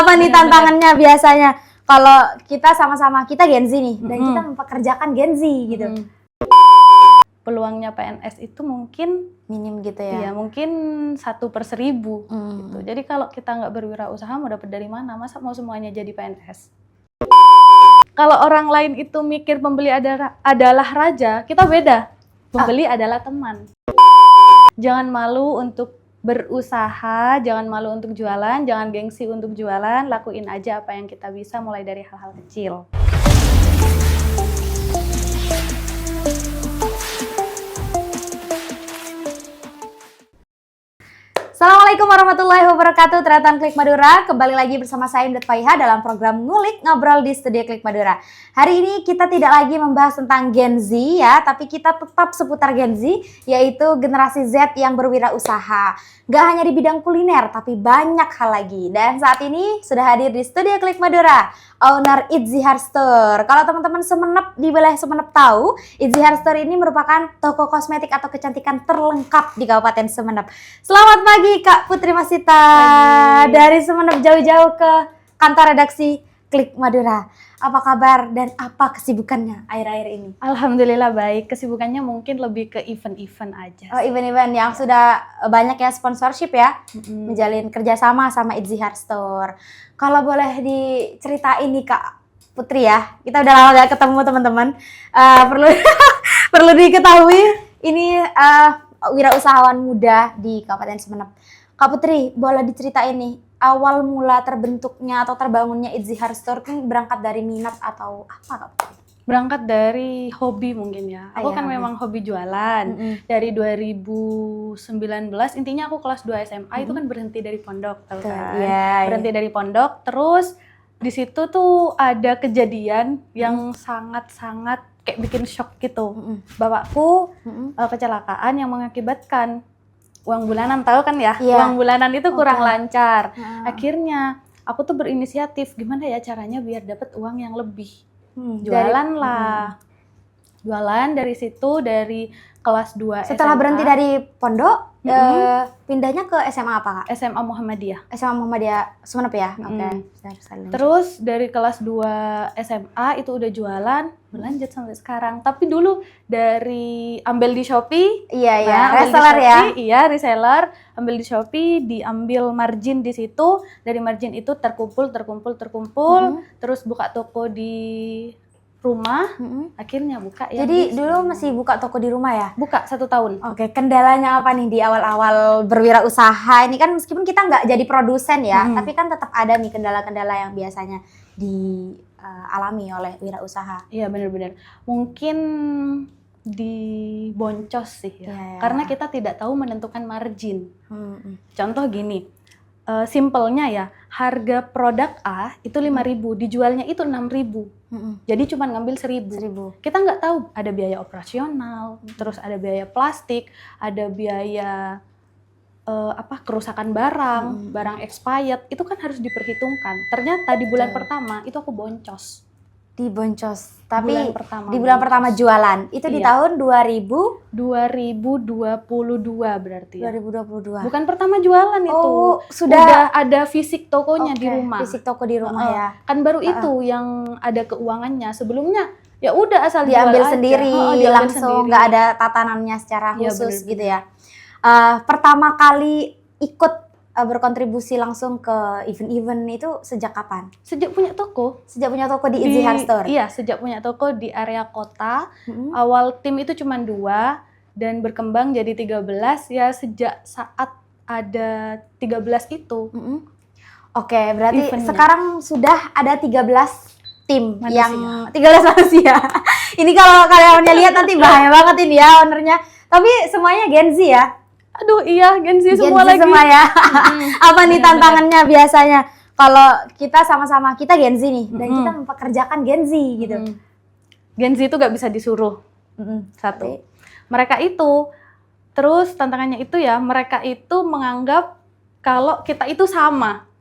Apa nih tantangannya biasanya kalau kita sama-sama kita Gen Z nih dan kita mempekerjakan Gen Z gitu? Peluangnya PNS itu mungkin Minim gitu ya? ya mungkin 1/1000 gitu. Jadi kalau kita nggak berwirausaha mau dapat dari mana? Masa mau semuanya jadi PNS? Kalau orang lain itu mikir pembeli adalah raja, kita beda. Pembeli adalah teman. Jangan malu untuk berusaha, jangan malu untuk jualan, jangan gengsi untuk jualan, lakuin aja apa yang kita bisa mulai dari hal-hal kecil. Assalamualaikum warahmatullahi wabarakatuh, Tretan Klik Madura. Kembali lagi bersama saya Imdat Faiha dalam program Ngulik Ngobrol di Studio Klik Madura. Hari ini kita tidak lagi membahas tentang Gen Z ya, tapi kita tetap seputar Gen Z, yaitu generasi Z yang berwirausaha. Gak hanya di bidang kuliner, tapi banyak hal lagi. Dan saat ini sudah hadir di Studio Klik Madura, owner Itzy Hair Store. Kalau teman-teman Semenep di wilayah Semenep tahu, Itzy Hair Store ini merupakan toko kosmetik atau kecantikan terlengkap di Kabupaten Semenep. Selamat pagi Kak Putri Masita, dari Semenep jauh-jauh ke kantor redaksi Klik Madura. Apa kabar dan apa kesibukannya akhir-akhir ini? Alhamdulillah baik, kesibukannya mungkin lebih ke event-event aja. Oh, event-event yang sudah banyak ya sponsorship ya, menjalin kerjasama sama Itzy Hair Store. Kalau boleh diceritain nih Kak Putri ya, kita udah lama gak ketemu teman-teman. Perlu diketahui ini wirausahawan muda di Kabupaten Semenep. Kak Putri, boleh diceritain nih awal mula terbentuknya atau terbangunnya Itzy Hair Store kan berangkat dari minat atau apa Kak Putri? Berangkat dari hobi mungkin ya. Aku kan hobi. memang hobi jualan. Dari 2019 intinya aku kelas 2 SMA itu kan berhenti dari pondok, tahu kan? Berhenti dari pondok, terus di situ tuh ada kejadian yang sangat-sangat kayak bikin shock gitu. Bapakku kecelakaan yang mengakibatkan uang bulanan, tahu kan ya? Uang bulanan itu kurang lancar. Akhirnya aku tuh berinisiatif gimana ya caranya biar dapat uang yang lebih. Jualan lah. Jualan dari situ, dari kelas 2 Setelah SMA. berhenti dari pondok, pindahnya ke SMA apa Kak? SMA Muhammadiyah. SMA Muhammadiyah Semenep ya? Oke. Terus dari kelas 2 SMA itu udah jualan, berlanjut sampai sekarang. Tapi dulu dari ambil di Shopee. Iya, reseller ya? Iya, reseller. Ambil di Shopee, diambil margin di situ. Dari margin itu terkumpul. Terus buka toko di rumah, akhirnya buka ya. Jadi dulu masih buka toko di rumah ya? Buka 1 tahun. Oke, kendalanya apa nih di awal-awal berwirausaha? Ini kan meskipun kita nggak jadi produsen ya, tapi kan tetap ada nih kendala-kendala yang biasanya dialami oleh wirausaha. Iya benar-benar. Mungkin diboncos sih ya. Karena kita tidak tahu menentukan margin. Contoh gini, simpelnya ya, harga produk A itu 5.000, dijualnya itu 6.000. Jadi cuma ngambil 1.000. Kita nggak tahu ada biaya operasional, terus ada biaya plastik, ada biaya kerusakan barang expired, itu kan harus diperhitungkan. Ternyata di bulan pertama itu aku boncos. Diboncos, tapi di bulan pertama jualan itu di tahun 2022 berarti ya. 2022. Bukan pertama jualan itu. Oh, sudah ada fisik tokonya di rumah. Fisik toko di rumah ya. Kan baru itu yang ada keuangannya. Sebelumnya ya udah asal diambil jual sendiri, langsung nggak ada tatanannya secara khusus gitu ya. Pertama kali ikut berkontribusi langsung ke event-event itu sejak kapan? Sejak punya toko. Sejak punya toko di Itzy Hair Store? Iya, sejak punya toko di area kota. Awal tim itu cuma 2 dan berkembang jadi 13 ya sejak saat ada 13 itu. Oke, berarti sekarang sudah ada 13 tim manusia. Yang 13 manusia. Ini kalau kalian lihat nanti bahaya banget ini ya ownernya. Tapi semuanya Gen Z ya? Aduh iya, Gen Z semua lagi. Semua ya. Apa nih tantangannya biasanya kalau kita sama-sama kita Gen Z nih dan kita mempekerjakan Gen Z gitu. Gen Z itu gak bisa disuruh. Satu. Mereka itu, terus tantangannya itu ya, mereka itu menganggap kalau kita itu sama.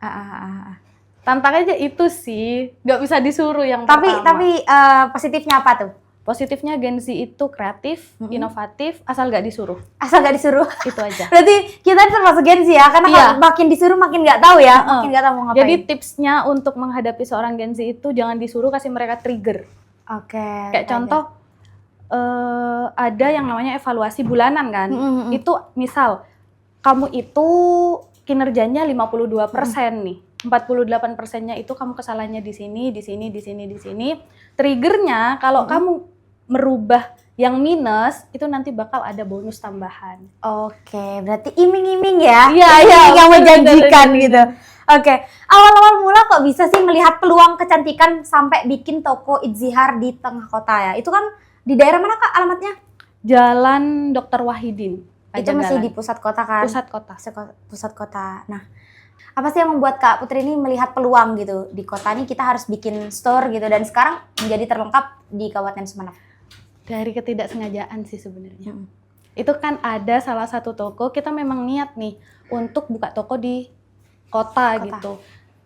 Tantangannya itu sih, gak bisa disuruh yang pertama. Tapi positifnya apa tuh? Positifnya Gen Z itu kreatif, inovatif, asal gak disuruh. Asal gak disuruh. Itu aja. Berarti kita termasuk Gen Z ya, karena kalau makin disuruh makin gak tahu ya, makin gak tahu mau ngapain. Jadi tipsnya untuk menghadapi seorang Gen Z itu jangan disuruh, kasih mereka trigger. Oke. Kayak contoh, ada yang namanya evaluasi bulanan kan. Itu misal, kamu itu kinerjanya 52% nih. 48%-nya itu kamu kesalahannya di sini, di sini, di sini, di sini. Triggernya kalau kamu merubah yang minus, itu nanti bakal ada bonus tambahan. Oke, berarti iming-iming ya? Iya, yang menjanjikan gitu. Oke, awal-awal mula kok bisa sih melihat peluang kecantikan sampai bikin toko Itzihar di tengah kota ya? Itu kan di daerah mana Kak alamatnya? Jalan Dr. Wahidin. Itu masih di pusat kota kan? Pusat kota. Pusat kota. Nah, apa sih yang membuat Kak Putri ini melihat peluang gitu di kota ini kita harus bikin store gitu dan sekarang menjadi terlengkap di Kabupaten Sumeneb? Dari ketidaksengajaan sih sebenarnya. Itu kan ada salah satu toko, kita memang niat nih untuk buka toko di kota. Gitu.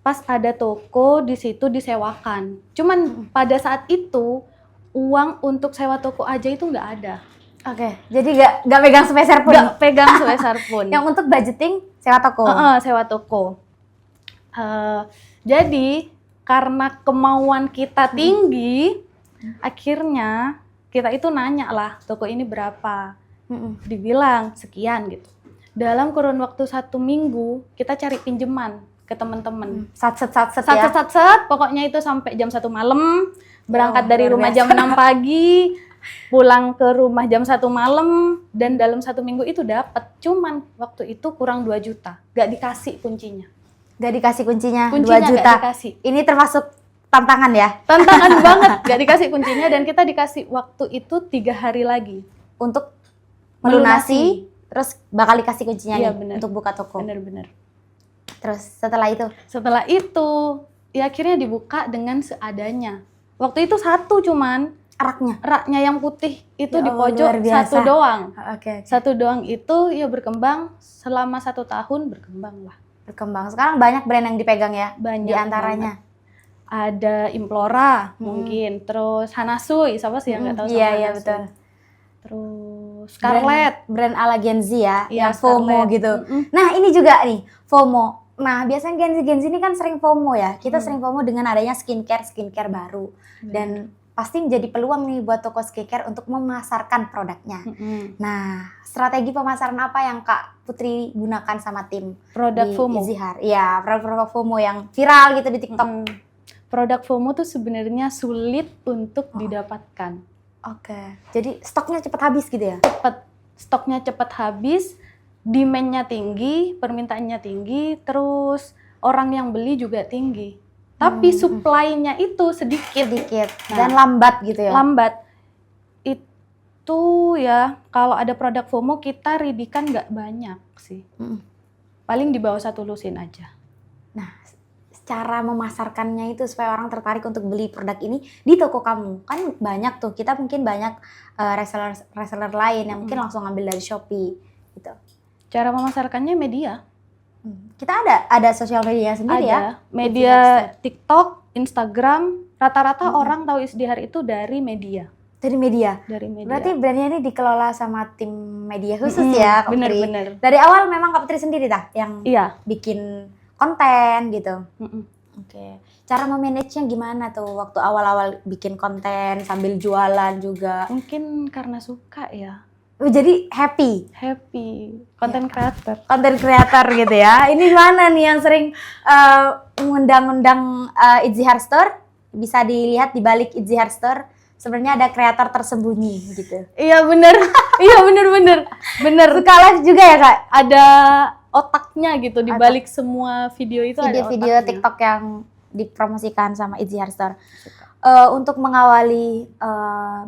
Pas ada toko di situ disewakan. Cuman pada saat itu uang untuk sewa toko aja itu nggak ada. Oke, jadi nggak pegang sepeser pun. Nggak pegang sepeser pun. Yang untuk budgeting sewa toko. Sewa toko. Jadi karena kemauan kita tinggi, akhirnya kita itu nanya lah toko ini berapa. Dibilang sekian gitu. Dalam kurun waktu 1 minggu kita cari pinjaman ke teman-teman. Satset ya. Pokoknya itu sampai jam 1 malam. Berangkat dari rumah jam 6 pagi. Pulang ke rumah jam 1 malam. Dan dalam 1 minggu itu dapat. Cuman waktu itu kurang 2 juta. Gak dikasih kuncinya. Gak dikasih kuncinya 2 Kuncinya juta. gak dikasih. Ini termasuk tantangan ya? Tantangan banget. Gak dikasih kuncinya dan kita dikasih waktu itu 3 hari lagi. Untuk melunasi. Terus bakal dikasih kuncinya nih bener. untuk buka toko. Bener-bener. Terus setelah itu? Setelah itu, ya akhirnya dibuka dengan seadanya. Waktu itu 1 cuman. Raknya yang putih itu ya, di pojok 1 doang. Oke. 1 doang itu ya berkembang selama 1 tahun berkembang lah. Berkembang. Sekarang banyak brand yang dipegang ya? Banyak. Di antaranya? Ada Implora mungkin. Terus Hanasui, siapa sih yang nggak tahu sama Hanasui? Iya, betul. Terus Scarlett. Brand ala Gen Z ya, yang Scarlett. FOMO gitu. Nah ini juga nih, FOMO. Nah biasanya Gen Z ini kan sering FOMO ya. Kita sering FOMO dengan adanya skincare baru. Dan pasti menjadi peluang nih buat toko skincare untuk memasarkan produknya. Nah strategi pemasaran apa yang Kak Putri gunakan sama tim? Produk FOMO. Itzihar. Iya, produk FOMO yang viral gitu di TikTok. Produk FOMO tuh sebenarnya sulit untuk didapatkan. Oke, jadi stoknya cepat habis gitu ya? Stoknya cepat habis, demand-nya tinggi, permintaannya tinggi, terus orang yang beli juga tinggi. Tapi supply-nya itu sedikit. Dan lambat gitu ya? Lambat. Itu ya, kalau ada produk FOMO kita ridikan nggak banyak sih. Paling di bawah 1 lusin aja. Nah, cara memasarkannya itu supaya orang tertarik untuk beli produk ini di toko kamu kan banyak tuh, kita mungkin banyak reseller lain yang mungkin langsung ngambil dari Shopee gitu. Cara memasarkannya media. Kita ada sosial media sendiri ya? Media TikTok, Instagram, rata-rata orang tahu Itzihar itu dari media. Dari media? Berarti brandnya ini dikelola sama tim media khusus ya Kak Putri? Bener. Dari awal memang Kak Putri sendiri yang bikin konten gitu. Oke. Cara memanagenya gimana tuh waktu awal-awal bikin konten sambil jualan juga? Mungkin karena suka ya. Jadi happy. Konten creator. Konten creator gitu ya. Ini mana nih yang sering mengundang-undang Itzihar Store? Bisa dilihat di balik Itzihar Store. Sebenarnya ada kreator tersembunyi gitu. Iya bener. Bener. Suka live juga ya Kak? Ada otaknya gitu di balik semua video itu. Video TikTok yang dipromosikan sama Itzihar Store. Untuk mengawali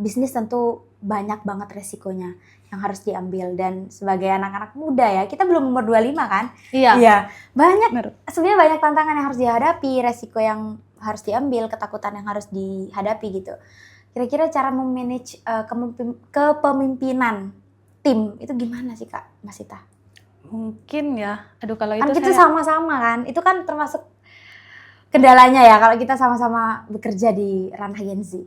bisnis tentu banyak banget resikonya yang harus diambil, dan sebagai anak-anak muda ya, kita belum umur 25 kan? Iya. Sebenarnya banyak tantangan yang harus dihadapi, resiko yang harus diambil, ketakutan yang harus dihadapi gitu. Kira-kira cara memanage kepemimpinan tim itu gimana sih Kak Masita? Mungkin ya, kalau kan itu kita sama-sama kan, itu kan termasuk kendalanya ya kalau kita sama-sama bekerja di ranah Gen Z.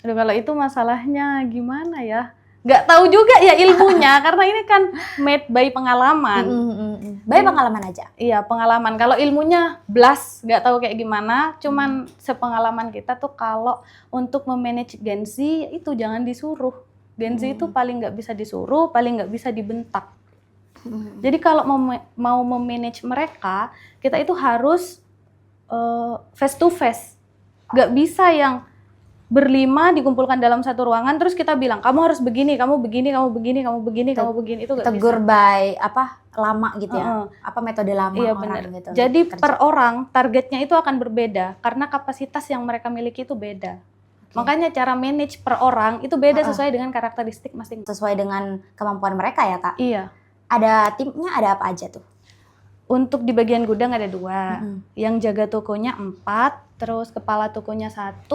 Aduh, kalau itu masalahnya gimana ya? Nggak tahu juga ya ilmunya, karena ini kan made by pengalaman. By pengalaman aja? Iya, pengalaman. Kalau ilmunya blast, nggak tahu kayak gimana, cuman sepengalaman kita tuh kalau untuk memanage Gen Z, itu jangan disuruh. Gen Z itu paling nggak bisa disuruh, paling nggak bisa dibentak. Jadi kalau mau memanage mereka, kita itu harus face to face. Nggak bisa yang berlima dikumpulkan dalam satu ruangan terus kita bilang kamu harus begini, kamu begini, kamu begini, kamu begini, kamu begini, itu nggak bisa. Tegur by lama gitu ya? Apa metode lama iya, orang bener. gitu? Jadi per orang targetnya itu akan berbeda karena kapasitas yang mereka miliki itu beda. Makanya cara manage per orang itu beda sesuai dengan karakteristik masing-masing. Sesuai dengan kemampuan mereka ya, Kak? Iya. Ada timnya, ada apa aja tuh? Untuk di bagian gudang ada 2, yang jaga tokonya 4, terus kepala tokonya 1,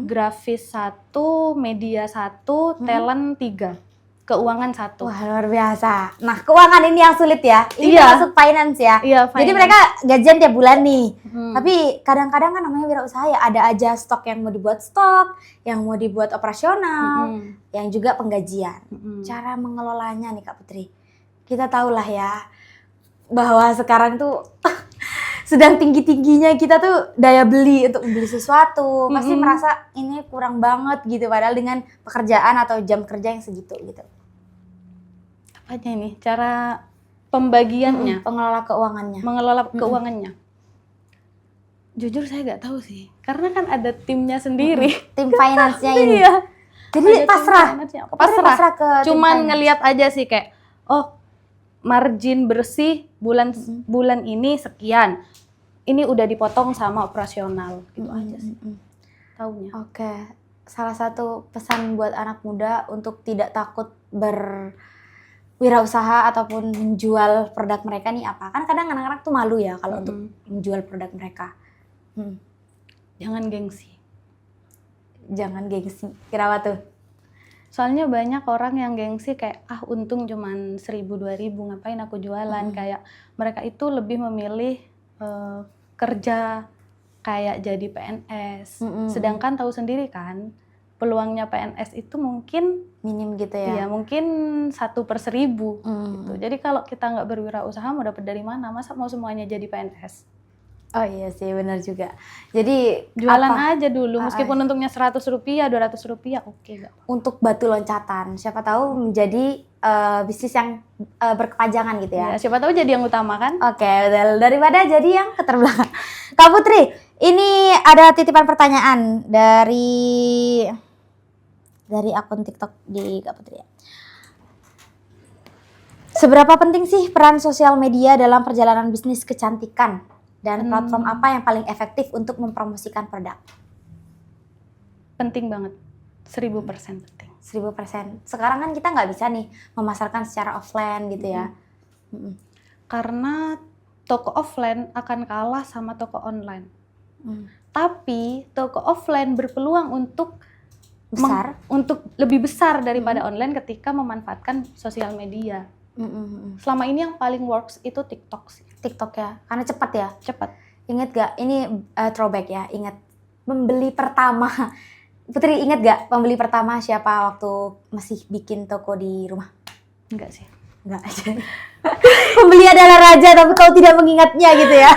grafis 1, media 1, talent 3, keuangan 1. Wah, luar biasa. Nah, keuangan ini yang sulit ya? Ini Iya. masuk finance ya? Iya, finance. Jadi mereka gajian tiap bulan nih. Tapi kadang-kadang kan namanya wirausaha ya, ada aja stok yang mau dibuat stok, yang mau dibuat operasional, yang juga penggajian. Cara mengelolanya nih Kak Putri. Kita tahulah ya, bahwa sekarang tuh sedang tinggi-tingginya kita tuh daya beli untuk membeli sesuatu. Pasti merasa ini kurang banget gitu, padahal dengan pekerjaan atau jam kerja yang segitu gitu. Apanya ini? Cara pembagiannya? Pengelola keuangannya. Mengelola keuangannya. Jujur saya nggak tahu sih, karena kan ada timnya sendiri. Tim finance-nya ini. Iya. Jadi pasrah ke Cuman ngelihat aja sih kayak, oh margin bersih bulan ini sekian. Ini udah dipotong sama operasional gitu aja sih. Taunya. Oke. Salah satu pesan buat anak muda untuk tidak takut berwirausaha ataupun menjual produk mereka nih apa? Kan kadang anak-anak tuh malu ya kalau untuk menjual produk mereka. Jangan gengsi. Jangan gengsi. Kenapa tuh? Soalnya banyak orang yang gengsi kayak untung cuman 1.000-2.000 ngapain aku jualan. Kayak mereka itu lebih memilih kerja kayak jadi PNS. Sedangkan tahu sendiri kan peluangnya PNS itu mungkin minim gitu ya. Iya, mungkin 1/1000 gitu. Jadi kalau kita nggak berwirausaha mau dapat dari mana? Masa mau semuanya jadi PNS? Oh iya sih, benar juga. Jadi jualan aja dulu, meskipun untungnya Rp100, Rp200, oke nggak? Untuk batu loncatan, siapa tahu menjadi bisnis yang berkepanjangan gitu ya. Siapa tahu jadi yang utama kan? Oke, daripada jadi yang keterbelakang. Kak Putri, ini ada titipan pertanyaan dari akun TikTok di Kak Putri ya. Seberapa penting sih peran sosial media dalam perjalanan bisnis kecantikan? Dan platform apa yang paling efektif untuk mempromosikan produk? Penting banget, 1000% penting. 1000%. Sekarang kan kita nggak bisa nih memasarkan secara offline gitu ya. Karena toko offline akan kalah sama toko online. Tapi toko offline berpeluang untuk besar, untuk lebih besar daripada online ketika memanfaatkan sosial media. Selama ini yang paling works itu TikTok sih. TikTok ya, karena cepat ya. Cepat. Ingat gak? Ini throwback ya. Ingat pembeli pertama. Putri ingat gak pembeli pertama siapa waktu masih bikin toko di rumah? Enggak sih. Enggak aja. Pembeli adalah raja tapi kau tidak mengingatnya gitu ya.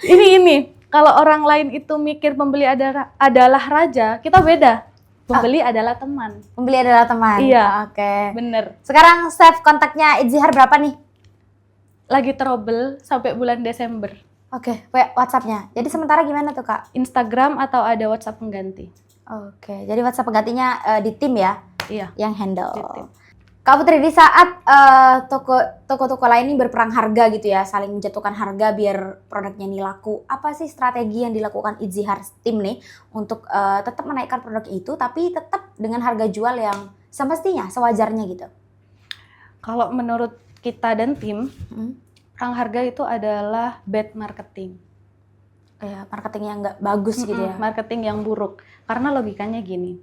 Ini. Kalau orang lain itu mikir pembeli adalah raja, kita beda. Pembeli adalah teman. Pembeli adalah teman. Iya. Oke. Bener. Sekarang save kontaknya Itzihar berapa nih? Lagi trouble sampai bulan Desember. Oke, WhatsApp-nya. Jadi sementara gimana tuh Kak? Instagram atau ada WhatsApp pengganti? Oke, jadi WhatsApp penggantinya di tim ya? Iya. Yang handle. Di tim. Kak Putri, di saat toko-toko lain ini berperang harga gitu ya, saling menjatuhkan harga biar produknya ini laku, apa sih strategi yang dilakukan Itzihar tim nih untuk tetap menaikkan produk itu tapi tetap dengan harga jual yang semestinya, sewajarnya gitu? Kalau menurut kita dan tim, perang harga itu adalah bad marketing. Ya, marketing yang nggak bagus gitu ya? Marketing yang buruk. Karena logikanya gini,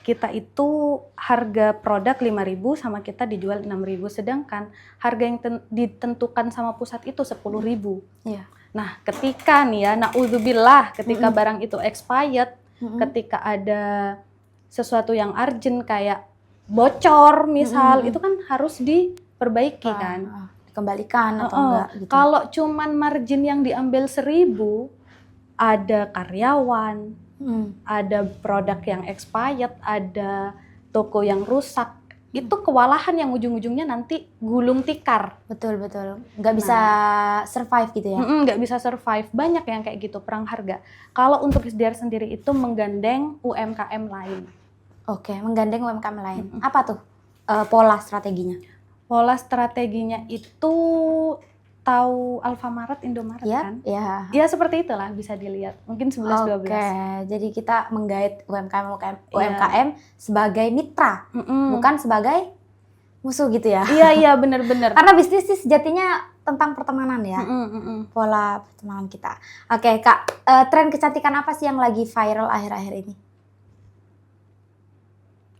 kita itu harga produk 5.000 sama kita dijual 6.000, sedangkan harga yang ditentukan sama pusat itu 10.000. Iya. Nah, ketika nih ya, na'udzubillah, ketika barang itu expired, ketika ada sesuatu yang urgent kayak bocor misal, itu kan harus diperbaiki kan. Dikembalikan atau enggak gitu. Kalau cuman margin yang diambil 1.000, ada karyawan, ada produk yang expired, ada toko yang rusak, itu kewalahan yang ujung-ujungnya nanti gulung tikar. Betul. Nggak bisa survive gitu ya? Nggak bisa survive. Banyak yang kayak gitu, perang harga. Kalau untuk SDR sendiri itu menggandeng UMKM lain. Oke, menggandeng UMKM lain. Apa tuh pola strateginya? Pola strateginya itu tahu Alfamart, Indomaret kan? Iya. Ya seperti itulah bisa dilihat. Mungkin 11-12. Oke, jadi kita menggait UMKM sebagai mitra, bukan sebagai musuh gitu ya? Iya benar-benar. Karena bisnis sih sejatinya tentang pertemanan ya, pola pertemanan kita. Oke Kak, tren kecantikan apa sih yang lagi viral akhir-akhir ini?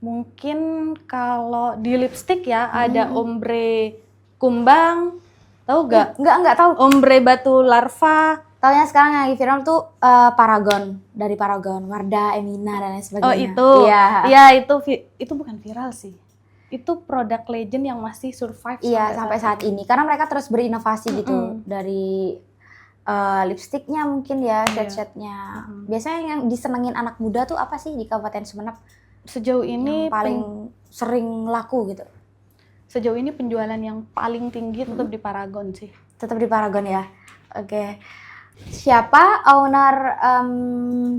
Mungkin kalau di lipstick ya ada ombre kumbang. Tahu gak? Enggak tahu. Ombre batu larva. Taunya sekarang yang lagi viral tuh Paragon, dari Paragon, Wardah, Emina dan lain sebagainya. Oh itu. Iya, itu bukan viral sih. Itu produk legend yang masih survive sampai saat ini. Karena mereka terus berinovasi gitu dari lipstiknya mungkin ya, shade-shade-nya. Biasanya yang disenengin anak muda tuh apa sih di Kabupaten Sumeneb? Sejauh ini yang paling sering laku gitu. Sejauh ini penjualan yang paling tinggi tetap di Paragon sih. Tetap di Paragon ya. Oke. Siapa owner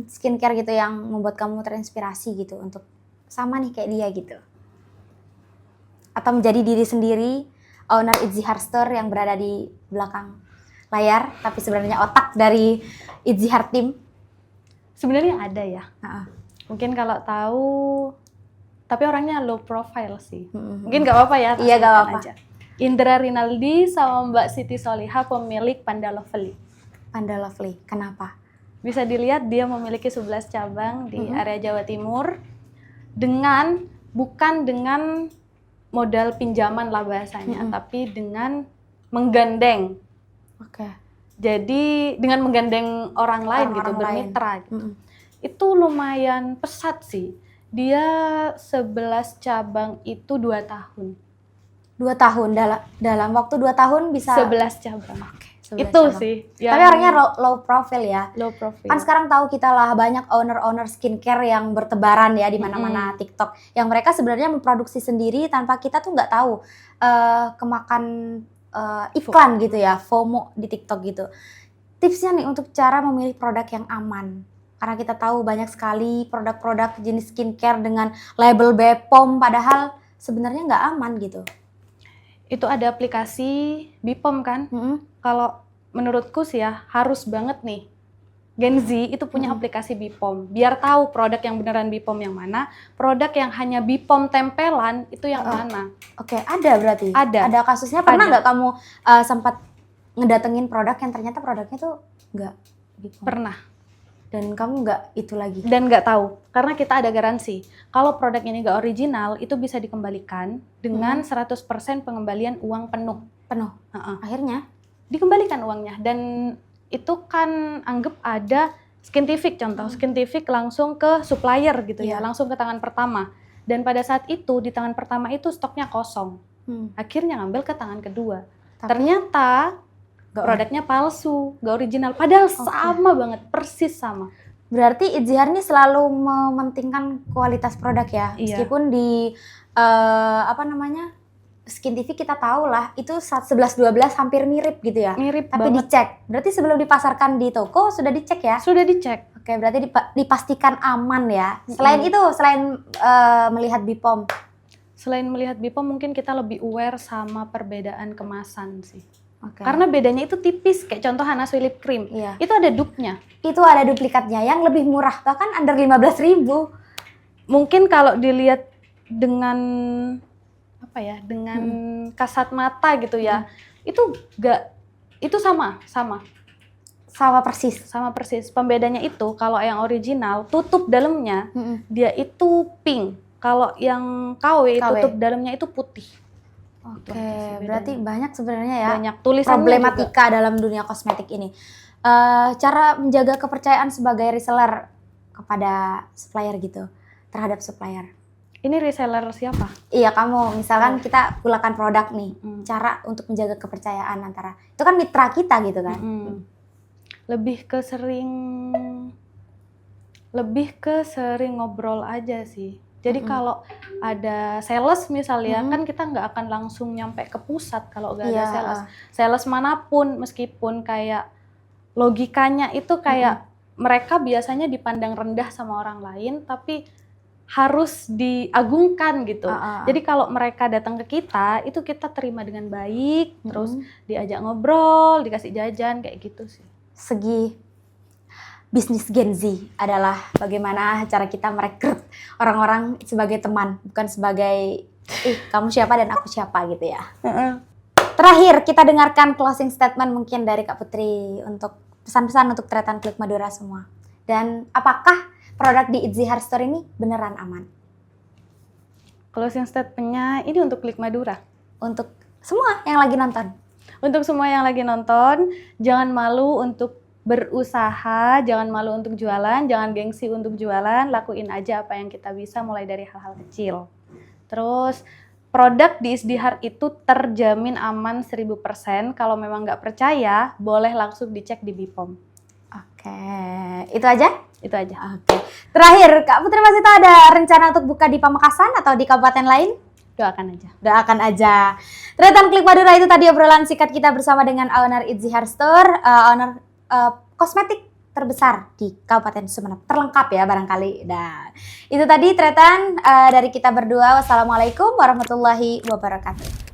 skincare gitu yang membuat kamu terinspirasi gitu untuk sama nih kayak dia gitu? Atau menjadi diri sendiri, owner Itzy Heart Store yang berada di belakang layar, tapi sebenarnya otak dari Itzy Heart Team? Sebenarnya ada ya. Mungkin kalau tahu, tapi orangnya low profile sih. Mungkin gak apa-apa ya. Iya gak apa-apa. Indra Rinaldi sama Mbak Siti Soliha, pemilik Panda Lovely. Panda Lovely, kenapa? Bisa dilihat dia memiliki 11 cabang di area Jawa Timur. Bukan dengan modal pinjaman lah bahasanya, tapi dengan menggandeng. Jadi dengan menggandeng orang lain gitu, bermitra gitu. Itu lumayan pesat sih. Dia 11 cabang itu 2 tahun. 2 tahun, dalam waktu 2 tahun bisa 11 cabang. Itu cabang sih. Tapi orangnya low profile ya. Low profile. Kan sekarang tahu kita lah banyak owner skincare yang bertebaran ya di mana-mana TikTok. Yang mereka sebenarnya memproduksi sendiri tanpa kita tuh nggak tahu kemakan iklan gitu ya, FOMO di TikTok gitu. Tipsnya nih untuk cara memilih produk yang aman. Karena kita tahu banyak sekali produk-produk jenis skincare dengan label BPOM padahal sebenarnya nggak aman gitu. Itu ada aplikasi BPOM kan? Kalau menurutku sih ya harus banget nih Gen Z itu punya aplikasi BPOM. Biar tahu produk yang beneran BPOM yang mana, produk yang hanya BPOM tempelan itu yang mana. Oke, ada berarti? Ada kasusnya. Pernah nggak kamu sempat ngedatengin produk yang ternyata produknya tuh nggak BPOM? Pernah. Dan kamu nggak itu lagi? Dan nggak tahu, karena kita ada garansi. Kalau produk ini nggak original, itu bisa dikembalikan dengan 100% pengembalian uang penuh. Akhirnya? Dikembalikan uangnya. Dan itu kan anggap ada Skintific contoh. Skintific langsung ke supplier gitu ya, langsung ke tangan pertama. Dan pada saat itu, di tangan pertama itu stoknya kosong. Akhirnya ngambil ke tangan kedua. Ternyata produknya palsu, gak original, padahal sama banget, persis sama. Berarti Itzy Heart ini selalu mementingkan kualitas produk ya, meskipun di Skintific kita tahu lah itu 11-12 hampir mirip gitu ya. Mirip tapi banget. Dicek. Berarti sebelum dipasarkan di toko sudah dicek ya? Sudah dicek. Oke, berarti dipastikan aman ya. Selain itu, selain melihat BPOM. Selain melihat BPOM mungkin kita lebih aware sama perbedaan kemasan sih. Karena bedanya itu tipis, kayak contoh Hana Sweet Lip Cream. Itu ada dupe-nya. Itu ada duplikatnya yang lebih murah, bahkan under 15.000. Mungkin kalau dilihat dengan dengan kasat mata gitu ya, itu sama persis. Pembedanya itu kalau yang original tutup dalamnya dia itu pink, kalau yang KW tutup dalamnya itu putih. Oke, berarti banyak sebenarnya ya banyak tulisan problematika juga dalam dunia kosmetik ini. Cara menjaga kepercayaan sebagai reseller kepada supplier gitu. terhadap supplier? Ini reseller siapa? Iya, kamu misalkan kita gulakan produk nih, cara untuk menjaga kepercayaan antara itu kan mitra kita gitu kan. Lebih ke sering ngobrol aja sih. Jadi kalau ada sales misalnya kan kita nggak akan langsung nyampe ke pusat kalau nggak ada sales. Sales manapun meskipun kayak logikanya itu kayak mereka biasanya dipandang rendah sama orang lain tapi harus diagungkan gitu. Jadi kalau mereka datang ke kita itu kita terima dengan baik, terus diajak ngobrol, dikasih jajan kayak gitu sih. Segi bisnis Gen Z adalah bagaimana cara kita merekrut orang-orang sebagai teman, bukan sebagai kamu siapa dan aku siapa gitu ya. Terakhir kita dengarkan closing statement mungkin dari Kak Putri untuk pesan-pesan untuk Tretan Klik Madura semua. Dan apakah produk di Itzy Hair Store ini beneran aman? Closing statement-nya ini untuk Klik Madura. Untuk semua yang lagi nonton. Untuk semua yang lagi nonton, jangan malu untuk berusaha, jangan malu untuk jualan, jangan gengsi untuk jualan, lakuin aja apa yang kita bisa mulai dari hal-hal kecil. Terus produk di Itzy Hair itu terjamin aman 1000%. Kalau memang nggak percaya, boleh langsung dicek di Bepom. Oke, itu aja? Itu aja. Oke. Terakhir, Kak Putri masih tahu ada rencana untuk buka di Pamekasan atau di kabupaten lain? Doakan aja. Doakan aja. Tretan Klik Madura itu tadi obrolan singkat kita bersama dengan owner Itzy Hair Store, owner kosmetik terbesar di Kabupaten Sumeneb. Terlengkap ya barangkali. Nah, itu tadi Tretan dari kita berdua. Wassalamualaikum warahmatullahi wabarakatuh.